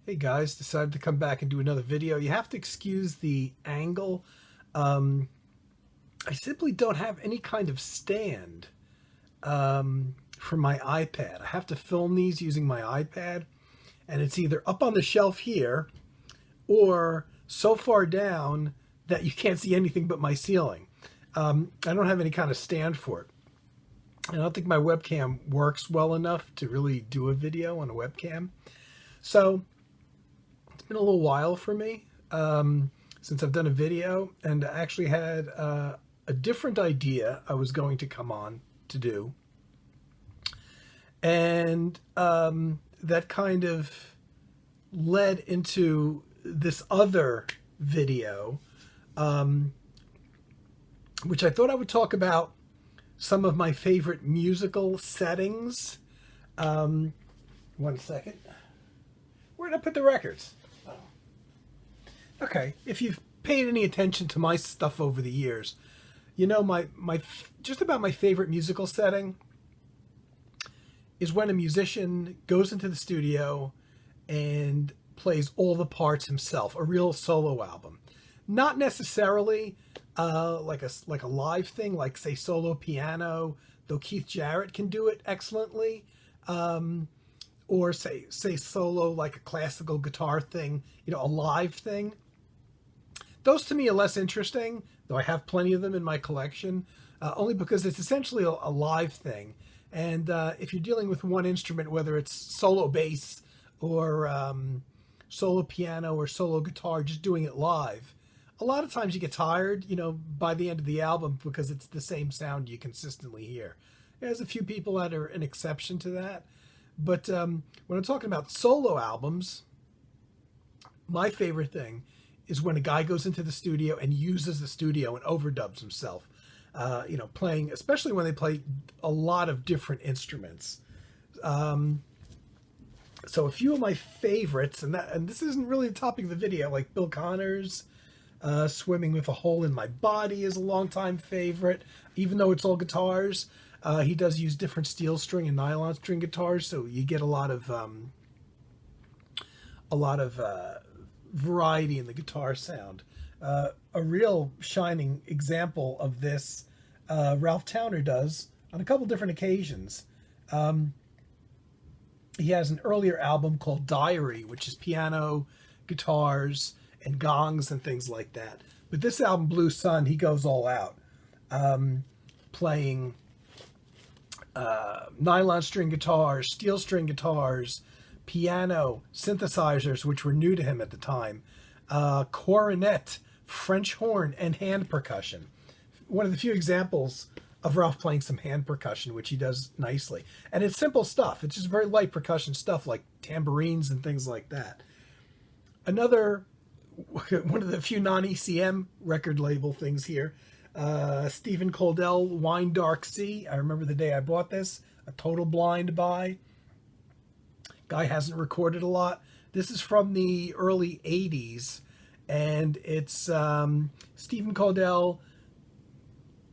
Hey guys, decided to come back and do another video. You have to excuse the angle. I simply don't have any kind of stand for my iPad. I have to film these using my iPad, and it's either up on the shelf here or so far down that you can't see anything but my ceiling. I don't have any kind of stand for it. I don't think my webcam works well enough to really do a video on a webcam. So it's been a little while for me since I've done a video, and I actually had a different idea I was going to come on to do. And that kind of led into this other video, which I thought I would talk about some of my favorite musical settings. 1 second. Where did I put the records? Oh. Okay, if you've paid any attention to my stuff over the years, you know just about my favorite musical setting is when a musician goes into the studio and plays all the parts himself, a real solo album. Not necessarily like a live thing, like say solo piano, though Keith Jarrett can do it excellently, or say solo like a classical guitar thing, a live thing. Those to me are less interesting, though I have plenty of them in my collection, only because it's essentially a live thing. And if you're dealing with one instrument, whether it's solo bass or solo piano or solo guitar, just doing it live, a lot of times you get tired, by the end of the album, because it's the same sound you consistently hear. There's a few people that are an exception to that. But when I'm talking about solo albums, my favorite thing is when a guy goes into the studio and uses the studio and overdubs himself. Playing, especially when they play a lot of different instruments. So a few of my favorites, and this isn't really the topic of the video, like Bill Connor's Swimming with a Hole in My Body is a longtime favorite, even though it's all guitars. He does use different steel string and nylon string guitars, so you get a lot of variety in the guitar sound. A real shining example of this, Ralph Towner does on a couple different occasions. He has an earlier album called Diary, which is piano, guitars, and gongs and things like that. But this album, Blue Sun, he goes all out, playing nylon string guitars, steel string guitars, piano, synthesizers, which were new to him at the time, cornet, French horn, and hand percussion. One of the few examples of Ralph playing some hand percussion, which he does nicely. And it's simple stuff. It's just very light percussion stuff like tambourines and things like that. Another, one of the few non-ECM record label things here, Stephen Coldell, Wine Dark Sea. I remember the day I bought this, a total blind buy. Guy hasn't recorded a lot. This is from the early 80s, and it's Stephen Coldell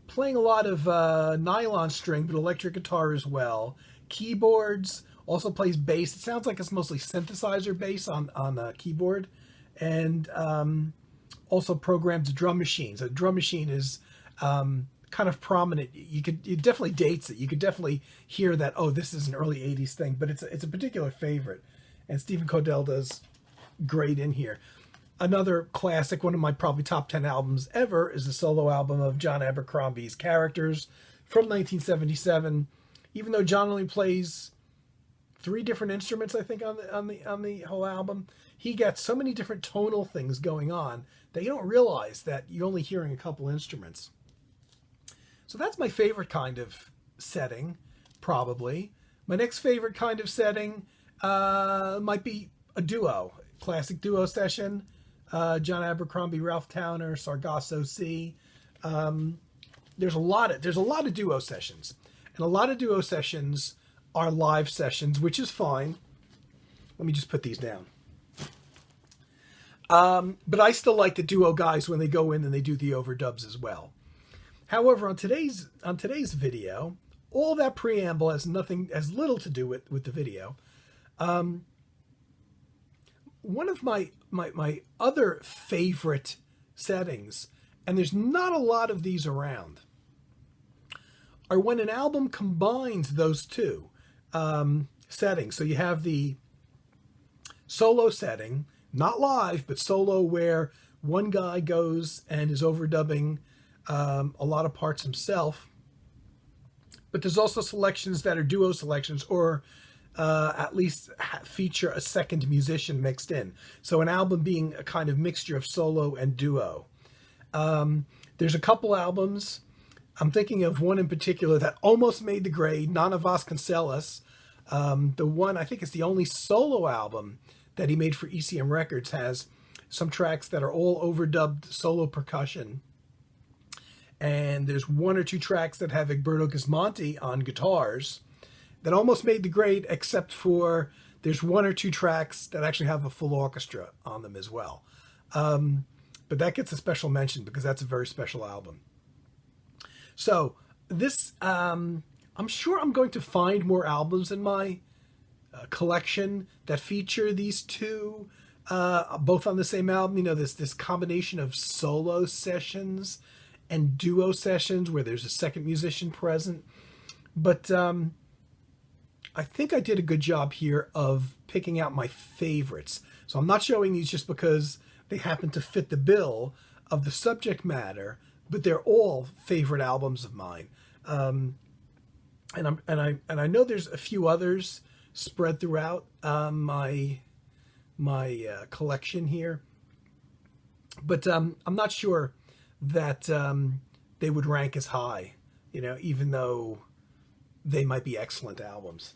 playing a lot of nylon string, but electric guitar as well. Keyboards, also plays bass. It sounds like it's mostly synthesizer bass on the keyboard, and also programs drum machines. A drum machine is kind of prominent. It definitely dates it. You could definitely hear that, oh, this is an early 80s thing, but it's a particular favorite. And Stephen Coldell does great in here. Another classic, one of my probably top 10 albums ever, is the solo album of John Abercrombie's Characters from 1977. Even though John only plays 3 different instruments, I think, on the whole album, he gets so many different tonal things going on that you don't realize that you're only hearing a couple instruments. So that's my favorite kind of setting, probably. My next favorite kind of setting might be a duo, classic duo session. John Abercrombie, Ralph Towner, Sargasso Sea. There's a lot of duo sessions, and a lot of duo sessions are live sessions, which is fine. Let me just put these down. But I still like the duo guys when they go in and they do the overdubs as well. However, on today's video, all that preamble has little to do with the video. one of my other favorite settings, and there's not a lot of these around, are when an album combines those two settings. So you have the solo setting, not live, but solo, where one guy goes and is overdubbing a lot of parts himself. But there's also selections that are duo selections, or at least feature a second musician mixed in. So an album being a kind of mixture of solo and duo. There's a couple albums. I'm thinking of one in particular that almost made the grade, Nana Vasconcelos. The one, I think it's the only solo album that he made for ECM Records, has some tracks that are all overdubbed solo percussion. And there's one or two tracks that have Egberto Gismonti on guitars that almost made the grade, except for there's one or two tracks that actually have a full orchestra on them as well. But that gets a special mention because that's a very special album. So this, I'm sure I'm going to find more albums in my collection that feature these two, both on the same album. You know, this combination of solo sessions and duo sessions where there's a second musician present. But I think I did a good job here of picking out my favorites. So I'm not showing these just because they happen to fit the bill of the subject matter, but they're all favorite albums of mine. And I know there's a few others spread throughout my collection here, but I'm not sure that they would rank as high, you know, even though they might be excellent albums.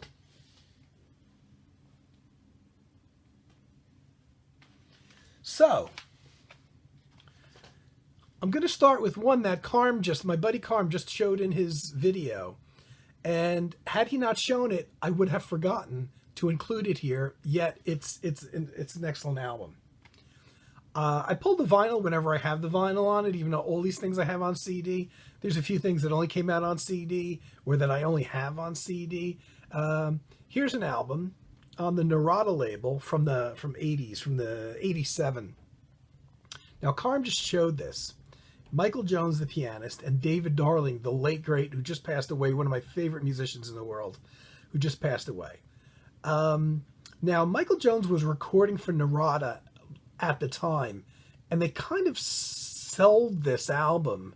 So I'm going to start with one that my buddy Carm just showed in his video. And had he not shown it, I would have forgotten to include it here, yet it's an excellent album. I pulled the vinyl whenever I have the vinyl on it, even though all these things I have on CD. There's a few things that only came out on CD, or that I only have on CD. Here's an album on the Narada label from the 87. Now, Carm just showed this. Michael Jones, the pianist, and David Darling, the late great, who just passed away, one of my favorite musicians in the world, who just passed away. Now, Michael Jones was recording for Narada at the time, and they kind of sold this album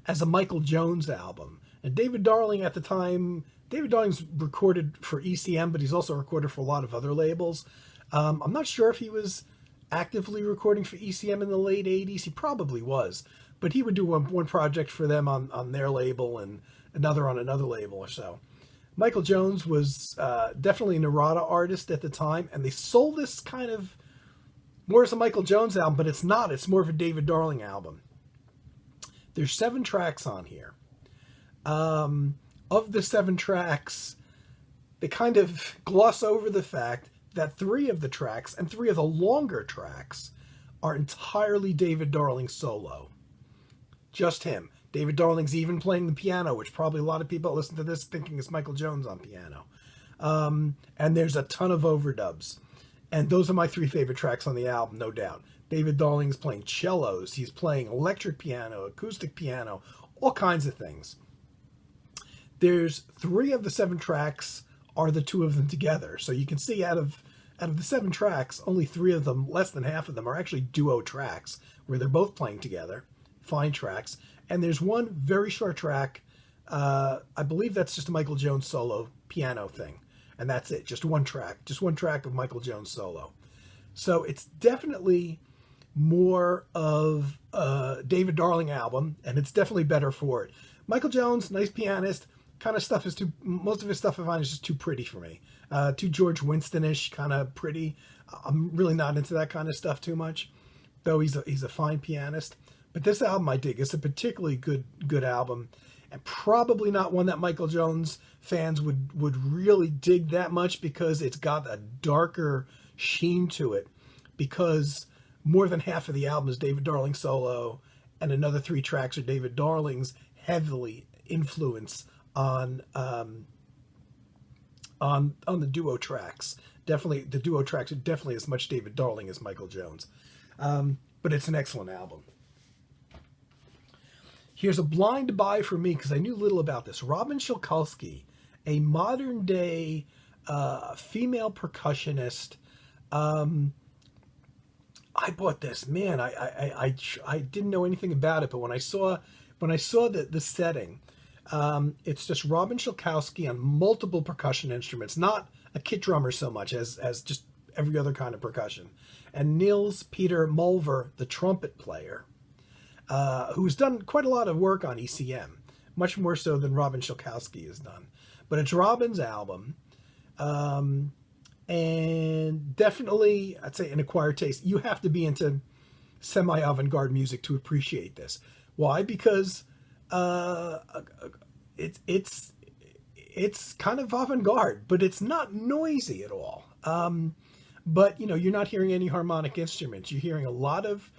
as a Michael Jones album. And David Darling at the time, David Darling's recorded for ECM, but he's also recorded for a lot of other labels. I'm not sure if he was actively recording for ECM in the late 80s. He probably was. But he would do one project for them on their label and another on another label or so. Michael Jones was definitely a Narada artist at the time, and they sold this kind of more as a Michael Jones album, but it's not. It's more of a David Darling album. There's 7 tracks on here. Of the 7 tracks, they kind of gloss over the fact that 3 of the tracks, and 3 of the longer tracks, are entirely David Darling solo. Just him. David Darling's even playing the piano, which probably a lot of people listen to this thinking it's Michael Jones on piano. And there's a ton of overdubs. And those are my 3 favorite tracks on the album, no doubt. David Darling's playing cellos. He's playing electric piano, acoustic piano, all kinds of things. There's 3 of the 7 tracks are the 2 of them together. So you can see out of the 7 tracks, only 3 of them, less than half of them, are actually duo tracks, where they're both playing together. Fine tracks. And there's one very short track, I believe that's just a Michael Jones solo piano thing. And that's it, just one track of Michael Jones solo. So it's definitely more of a David Darling album, and it's definitely better for it. Michael Jones, nice pianist, kind of stuff most of his stuff I find is just too pretty for me. Too George Winston-ish, kind of pretty. I'm really not into that kind of stuff too much, though he's a fine pianist. But this album I dig. It's a particularly good album, and probably not one that Michael Jones fans would really dig that much, because it's got a darker sheen to it, because more than half of the album is David Darling solo, and another 3 tracks are David Darling's heavily influence on the duo tracks. Definitely, the duo tracks are definitely as much David Darling as Michael Jones. But it's an excellent album. Here's a blind buy for me because I knew little about this. Robin Schilkowski, a modern day female percussionist. I bought this. Man, I didn't know anything about it, but when I saw the setting, it's just Robin Schilkowski on multiple percussion instruments, not a kit drummer so much as just every other kind of percussion, and Niels Peter Mulver, the trumpet player, who's done quite a lot of work on ECM, much more so than Robin Schilkowski has done. But it's Robin's album. And definitely, I'd say an acquired taste. You have to be into semi-avant-garde music to appreciate this. Why? Because it's kind of avant-garde, but it's not noisy at all. But you're not hearing any harmonic instruments. You're hearing a lot of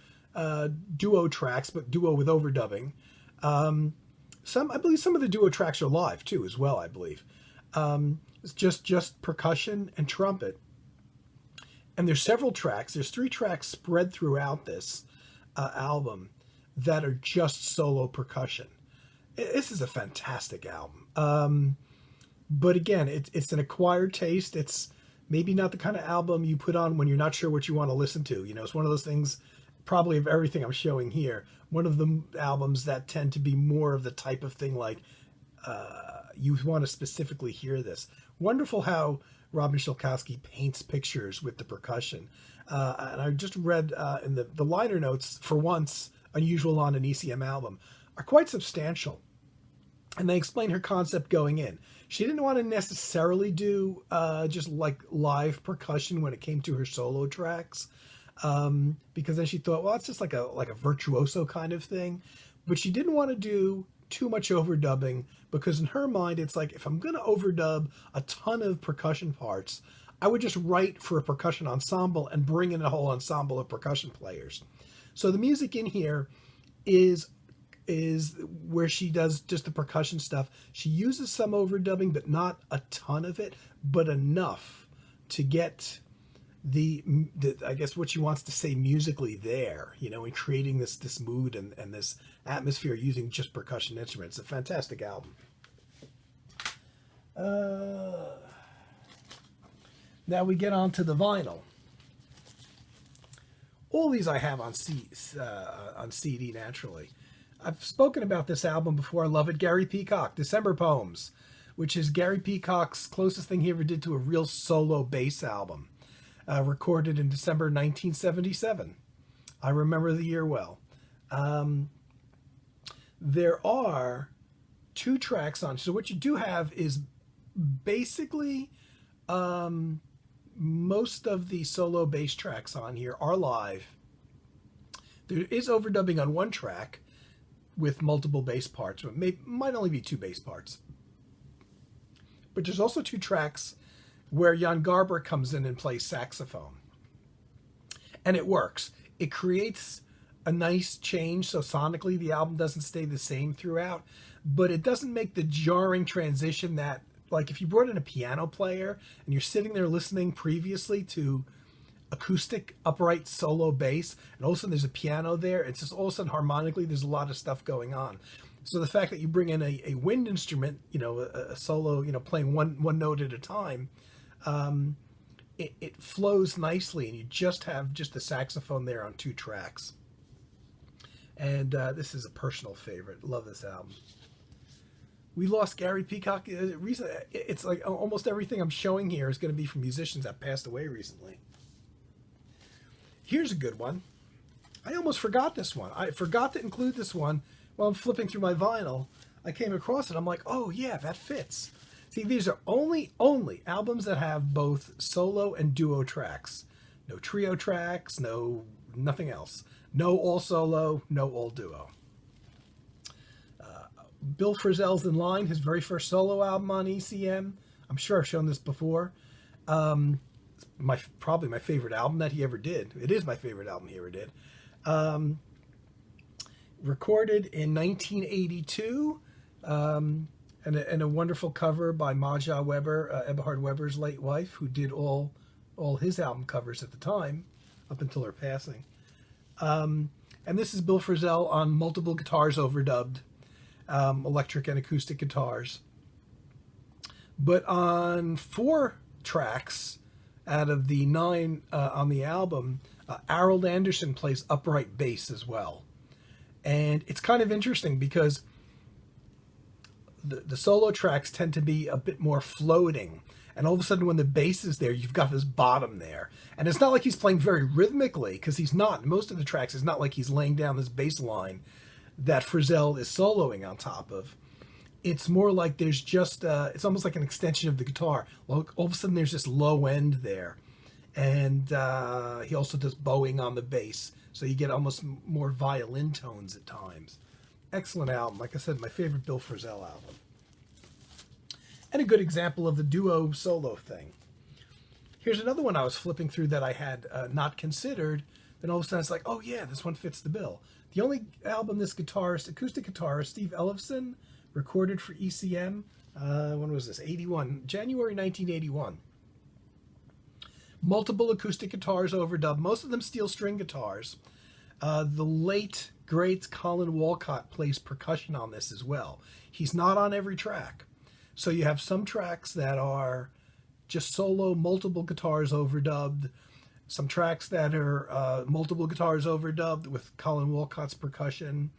duo tracks, but duo with overdubbing. I believe some of the duo tracks are live too, as well. I believe. It's just percussion and trumpet. And there's several tracks. There's 3 tracks spread throughout this album that are just solo percussion. This is a fantastic album. But again, it's an acquired taste. It's maybe not the kind of album you put on when you're not sure what you want to listen to. It's one of those things, probably of everything I'm showing here, one of the albums that tend to be more of the type of thing like you want to specifically hear this. Wonderful how Robin Schilkowski paints pictures with the percussion. And I just read in the liner notes, for once, unusual on an ECM album, are quite substantial. And they explain her concept going in. She didn't want to necessarily do just like live percussion when it came to her solo tracks, because then she thought, well, it's just like a virtuoso kind of thing. But she didn't want to do too much overdubbing, because in her mind, it's like, if I'm going to overdub a ton of percussion parts, I would just write for a percussion ensemble and bring in a whole ensemble of percussion players. So the music in here is where she does just the percussion stuff. She uses some overdubbing, but not a ton of it, but enough to get the I guess what she wants to say musically there, in creating this mood and this atmosphere using just percussion instruments. It's a fantastic album. Now we get on to the vinyl. All these I have on CD naturally. I've spoken about this album before. I love it. Gary Peacock, December Poems, which is Gary Peacock's closest thing he ever did to a real solo bass album. Recorded in December 1977. I remember the year well. There are 2 tracks on. So what you do have is basically most of the solo bass tracks on here are live. There is overdubbing on 1 track with multiple bass parts, but might only be 2 bass parts. But there's also 2 tracks where Jan Garber comes in and plays saxophone. And it works. It creates a nice change, so sonically the album doesn't stay the same throughout, but it doesn't make the jarring transition that, like if you brought in a piano player and you're sitting there listening previously to acoustic upright solo bass, and all of a sudden there's a piano there, it's just all of a sudden harmonically there's a lot of stuff going on. So the fact that you bring in a wind instrument, a solo, playing one note at a time, it flows nicely, and you just have the saxophone there on 2 tracks. And this is a personal favorite. Love this album. We lost Gary Peacock. It's like almost everything I'm showing here is going to be from musicians that passed away recently. Here's a good one. I almost forgot this one. I forgot to include this one while I'm flipping through my vinyl. I came across it. I'm like, oh yeah, that fits. See, these are only albums that have both solo and duo tracks. No trio tracks, nothing else. No all solo, no all duo. Bill Frisell's In Line, his very first solo album on ECM. I'm sure I've shown this before. Probably my favorite album that he ever did. It is my favorite album he ever did. Recorded in 1982. And a wonderful cover by Maja Weber, Eberhard Weber's late wife, who did all all his album covers at the time, up until her passing. And this is Bill Frisell on multiple guitars overdubbed, electric and acoustic guitars. But on 4 tracks out of the 9 on the album, Harold Anderson plays upright bass as well. And it's kind of interesting because the solo tracks tend to be a bit more floating. And all of a sudden when the bass is there, you've got this bottom there. And it's not like he's playing very rhythmically, because he's not. Most of the tracks, it's not like he's laying down this bass line that Frisell is soloing on top of. It's more like there's just, it's almost like an extension of the guitar. All of a sudden there's this low end there. And he also does bowing on the bass. So you get almost more violin tones at times. Excellent album. Like I said, my favorite Bill Frisell album. And a good example of the duo solo thing. Here's another one I was flipping through that I had not considered. Then all of a sudden it's like, oh yeah, this one fits the bill. The only album this guitarist, acoustic guitarist, Steve Ellefson, recorded for ECM, when was this? 81, January 1981. Multiple acoustic guitars overdubbed, most of them steel string guitars. The late, great Colin Walcott plays percussion on this as well. He's not on every track. So you have some tracks that are just solo, multiple guitars overdubbed. Some tracks that are multiple guitars overdubbed with Colin Walcott's percussion.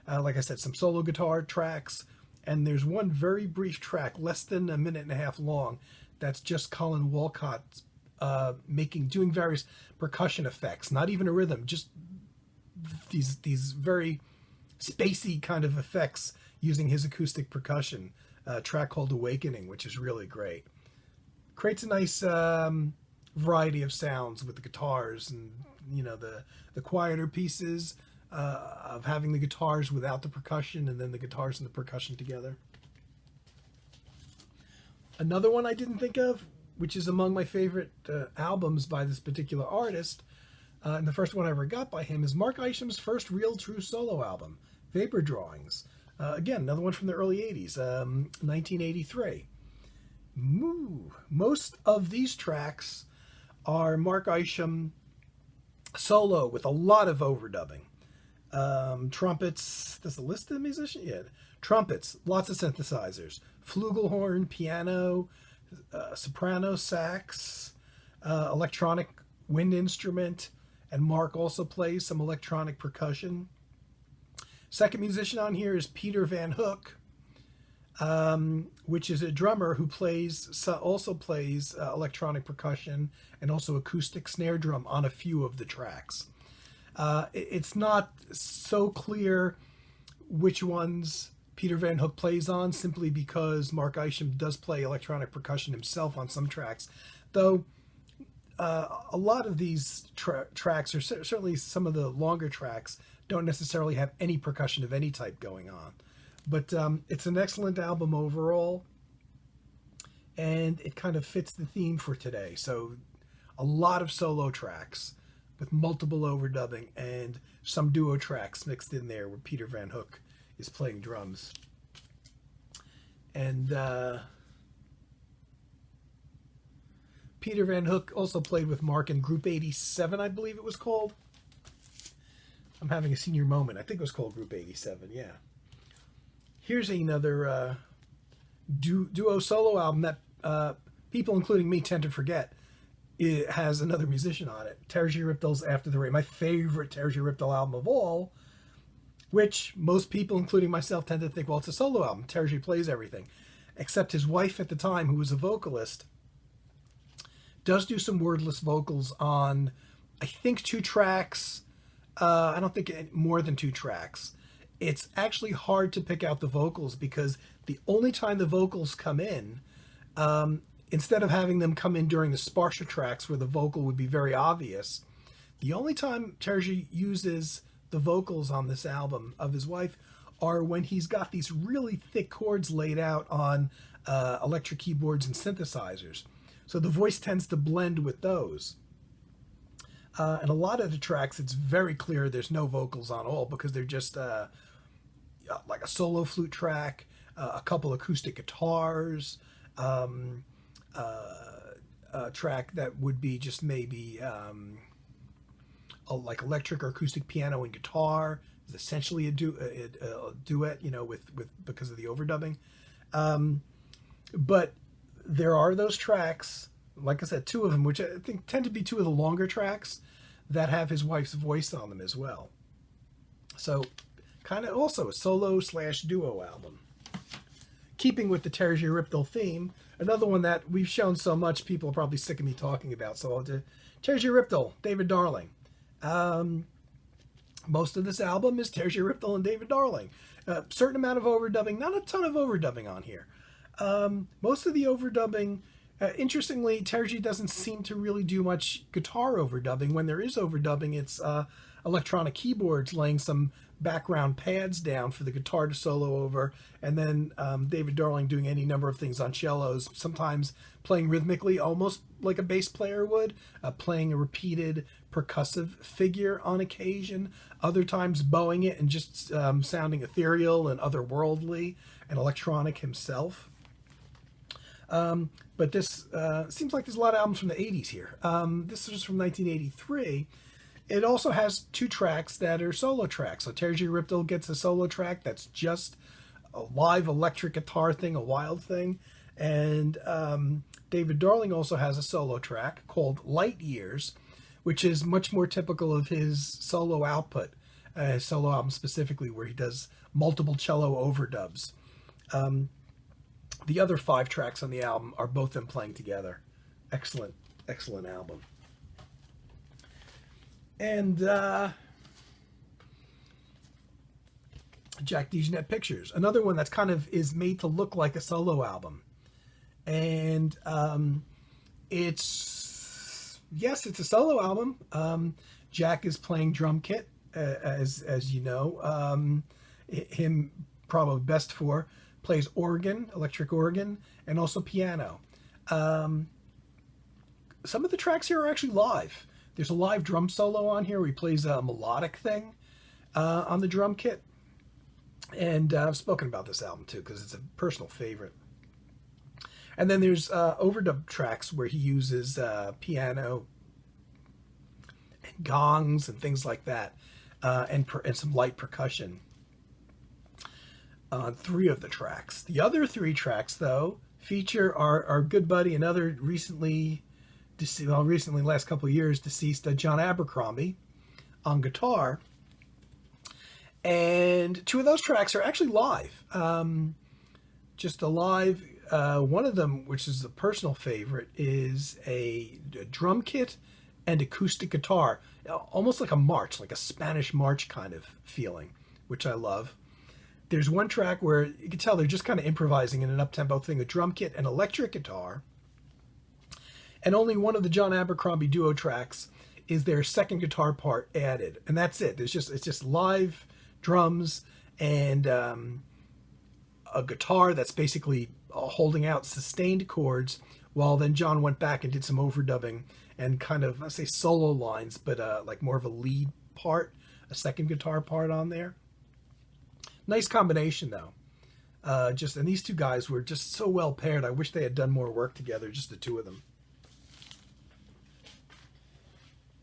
Like I said, some solo guitar tracks. And there's one very brief track, less than a minute and a half long, that's just Colin Walcott doing various percussion effects. Not even a rhythm, just these very spacey kind of effects using his acoustic percussion. A track called Awakening, which is really great. Creates a nice variety of sounds with the guitars and, you know, the quieter pieces of having the guitars without the percussion, and then the guitars and the percussion together. Another one I didn't think of, which is among my favorite albums by this particular artist, and the first one I ever got by him, is Mark Isham's first real true solo album, Vapor Drawings. Again, another one from the early 80s, 1983. Most of these tracks are Mark Isham solo with a lot of overdubbing. Trumpets, does the list of the musicians? Yeah. Trumpets, lots of synthesizers. Flugelhorn, piano, soprano, sax, electronic wind instrument, and Mark also plays some electronic percussion. Second musician on here is Peter Van Hook, which is a drummer who also plays electronic percussion and also acoustic snare drum on a few of the tracks. It's not so clear which ones Peter Van Hook plays on, simply because Mark Isham does play electronic percussion himself on some tracks, though a lot of these tracks, or certainly some of the longer tracks, don't necessarily have any percussion of any type going on. But it's an excellent album overall, and it kind of fits the theme for today. So a lot of solo tracks with multiple overdubbing and some duo tracks mixed in there where Peter Van Hook is playing drums. And Peter Van Hook also played with Mark in Group 87, I believe it was called. I'm having a senior moment. I think it was called Group 87, yeah. Here's another duo solo album that people, including me, tend to forget. It has another musician on it. Terje Riptol's After the Rain, my favorite Terje Riptol album of all, which most people, including myself, tend to think, well, it's a solo album. Terje plays everything. Except his wife at the time, who was a vocalist, does do some wordless vocals on, I think, 2 tracks. I don't think more than 2 tracks. It's actually hard to pick out the vocals, because the only time the vocals come in, instead of having them come in during the sparser tracks where the vocal would be very obvious, the only time Terje uses the vocals on this album of his wife are when he's got these really thick chords laid out on electric keyboards and synthesizers. So the voice tends to blend with those. And a lot of the tracks, it's very clear there's no vocals on all, because they're just like a solo flute track, a couple acoustic guitars, track that would be just maybe like electric or acoustic piano and guitar. It's essentially a duet, with because of the overdubbing. But there are those tracks, like I said, two of them, which I think tend to be two of the longer tracks that have his wife's voice on them as well. So kind of also a solo/duo album. Keeping with the Terje Ripdal theme, another one that we've shown so much, people are probably sick of me talking about. So I'll do Terje Ripdal, David Darling. Most of this album is Terje Ripdal and David Darling. A certain amount of overdubbing, not a ton of overdubbing on here. Most of the overdubbing, interestingly, Terje doesn't seem to really do much guitar overdubbing. When there is overdubbing, it's electronic keyboards laying some background pads down for the guitar to solo over, and then David Darling doing any number of things on cellos, sometimes playing rhythmically, almost like a bass player would, playing a repeated percussive figure on occasion, other times bowing it and just sounding ethereal and otherworldly and electronic himself. But this seems like there's a lot of albums from the 80s here. This is from 1983. It also has two tracks that are solo tracks. So Terje Ripdal gets a solo track that's just a live electric guitar thing, a wild thing. And David Darling also has a solo track called Light Years, which is much more typical of his solo output, his solo album specifically, where he does multiple cello overdubs. The other 5 tracks on the album are both them playing together. Excellent, excellent album. And Jack DeJohnette Pictures, another one that's kind of is made to look like a solo album. And it's a solo album. Jack is playing drum kit, as you know. Him probably best for plays organ, electric organ, and also piano. Some of the tracks here are actually live. There's a live drum solo on here where he plays a melodic thing on the drum kit. And I've spoken about this album too because it's a personal favorite. And then there's overdub tracks where he uses piano and gongs and things like that, and some light percussion on 3 of the tracks. The other 3 tracks, though, feature our good buddy, another recently last couple of years deceased, John Abercrombie on guitar. And 2 of those tracks are actually live. Just a live, one of them, which is a personal favorite, is a drum kit and acoustic guitar. Almost like a march, like a Spanish march kind of feeling, which I love. There's one track where you can tell they're just kind of improvising in an up-tempo thing, a drum kit and electric guitar. And only one of the John Abercrombie duo tracks is their second guitar part added. And that's it. It's just live drums and a guitar that's basically holding out sustained chords, while then John went back and did some overdubbing and kind of, I say solo lines, but like more of a lead part, a second guitar part on there. Nice combination though. And these 2 guys were just so well paired. I wish they had done more work together, just the 2 of them.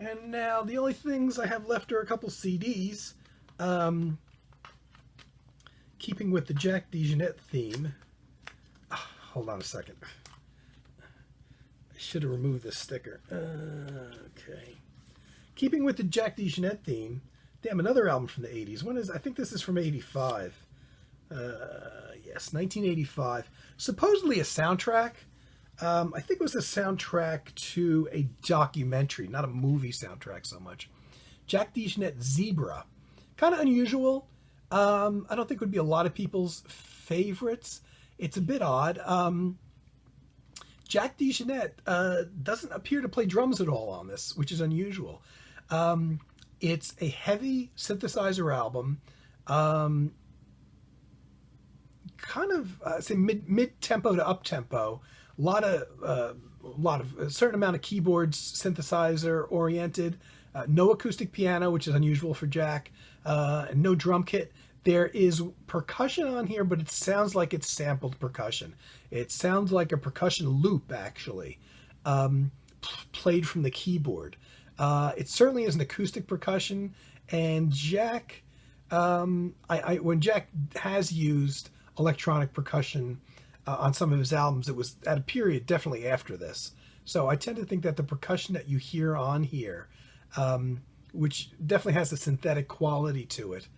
And now the only things I have left are a couple CDs. Keeping with the Jack DeJohnette theme. Hold on a second. I should have removed this sticker. Okay. Keeping with the Jack DeJohnette theme. Damn, another album from the 80s. I think this is from 85. Yes, 1985. Supposedly a soundtrack. I think it was a soundtrack to a documentary, not a movie soundtrack so much. Jack DeJohnette Zebra. Kind of unusual. I don't think it would be a lot of people's favorites. It's a bit odd. Jack DeJohnette doesn't appear to play drums at all on this, which is unusual. It's a heavy synthesizer album. Kind of say mid tempo to up tempo. A lot of a certain amount of keyboards, synthesizer oriented. No acoustic piano, which is unusual for Jack. No drum kit. There is percussion on here, but it sounds like it's sampled percussion. It sounds like a percussion loop, actually. played from the keyboard. It certainly is an acoustic percussion, and Jack, when Jack has used electronic percussion on some of his albums, it was at a period definitely after this. So I tend to think that the percussion that you hear on here, which definitely has a synthetic quality to it,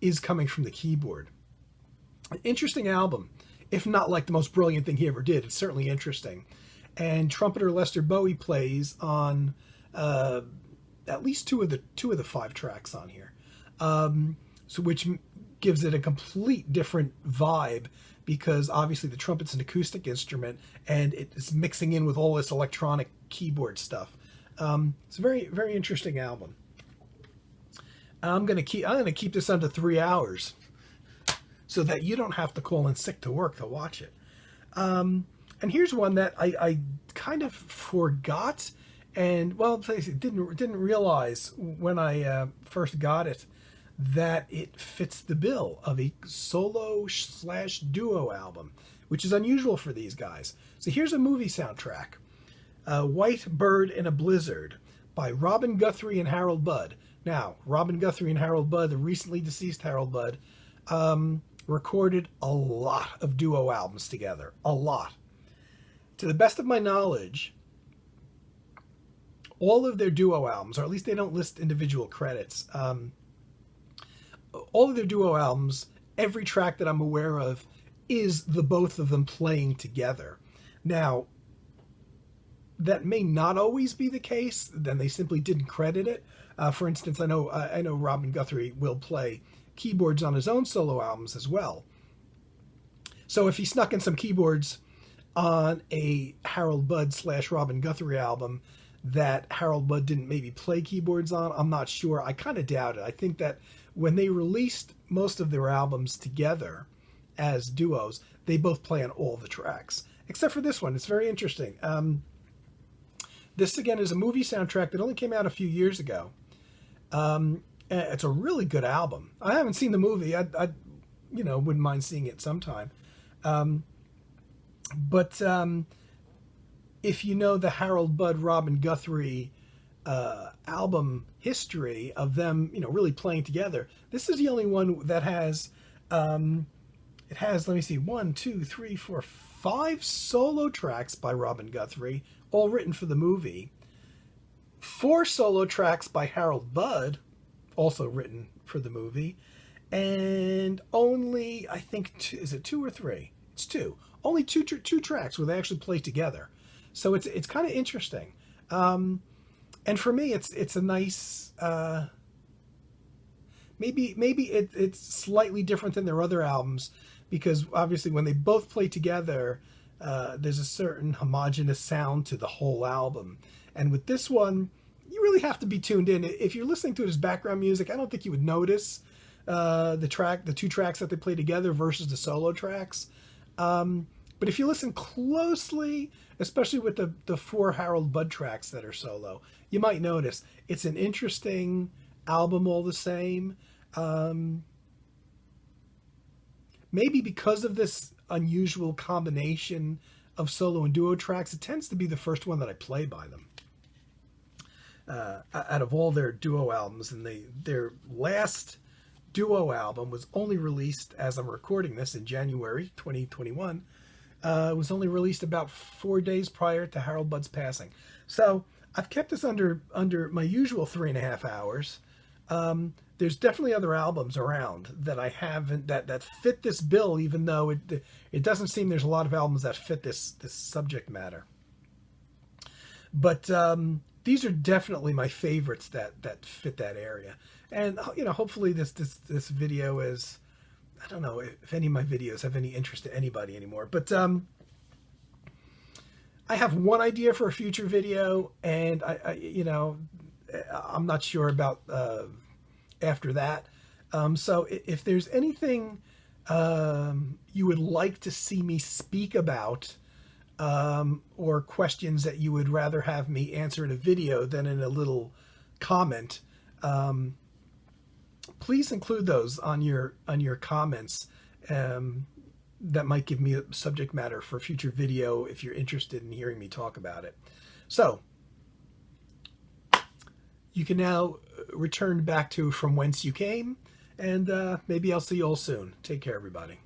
is coming from the keyboard. An interesting album, if not like the most brilliant thing he ever did. It's certainly interesting. And trumpeter Lester Bowie plays on at least two of the 5 tracks on here, so which gives it a complete different vibe, because obviously the trumpet's an acoustic instrument and it's mixing in with all this electronic keyboard stuff. It's a very, very interesting album. I'm gonna keep this under 3 hours, so that you don't have to call in sick to work to watch it. And here's one that I kind of forgot, and well, didn't realize when I first got it that it fits the bill of a solo/duo album, which is unusual for these guys. So here's a movie soundtrack, White Bird in a Blizzard by Robin Guthrie and Harold Budd. Now, Robin Guthrie and Harold Budd, the recently deceased Harold Budd, recorded a lot of duo albums together. A lot. To the best of my knowledge, all of their duo albums, or at least they don't list individual credits, all of their duo albums, every track that I'm aware of is the both of them playing together. Now, that may not always be the case, then they simply didn't credit it. For instance, I know Robin Guthrie will play keyboards on his own solo albums as well. So if he snuck in some keyboards on a Harold Budd / Robin Guthrie album that Harold Budd didn't maybe play keyboards on, I'm not sure. I kind of doubt it. I think that when they released most of their albums together as duos, they both play on all the tracks, except for this one. It's very interesting. This, again, is a movie soundtrack that only came out a few years ago. It's a really good album. I haven't seen the movie. I wouldn't mind seeing it sometime. But if you know the Harold Budd, Robin Guthrie album history of them, really playing together, this is the only one that has, it has, let me see, 1, 2, 3, 4, 5 solo tracks by Robin Guthrie, all written for the movie. 4 solo tracks by Harold Budd, also written for the movie. And only, I think, is it 2 or 3? It's 2. Only two tracks where they actually play together. So it's kind of interesting. And for me, it's a nice, maybe it's slightly different than their other albums, because obviously when they both play together, there's a certain homogeneous sound to the whole album. And with this one, you really have to be tuned in. If you're listening to it as background music, I don't think you would notice the 2 tracks that they play together versus the solo tracks. But if you listen closely, especially with the 4 Harold Budd tracks that are solo, you might notice it's an interesting album all the same. Maybe because of this unusual combination of solo and duo tracks, it tends to be the first one that I play by them. Out of all their duo albums, and their last duo album was only released, as I'm recording this, in January 2021. It was only released about 4 days prior to Harold Budd's passing. So I've kept this under my usual 3.5 hours. There's definitely other albums around that I haven't, that fit this bill, even though it doesn't seem there's a lot of albums that fit this subject matter. But these are definitely my favorites that fit that area. And hopefully this video is, I don't know if any of my videos have any interest to anybody anymore, but I have one idea for a future video, and I'm not sure about after that. So if there's anything you would like to see me speak about, or questions that you would rather have me answer in a video than in a little comment, please include those on your comments. that might give me a subject matter for a future video if you're interested in hearing me talk about it. So you can now return back to from whence you came, and maybe I'll see you all soon. Take care, everybody.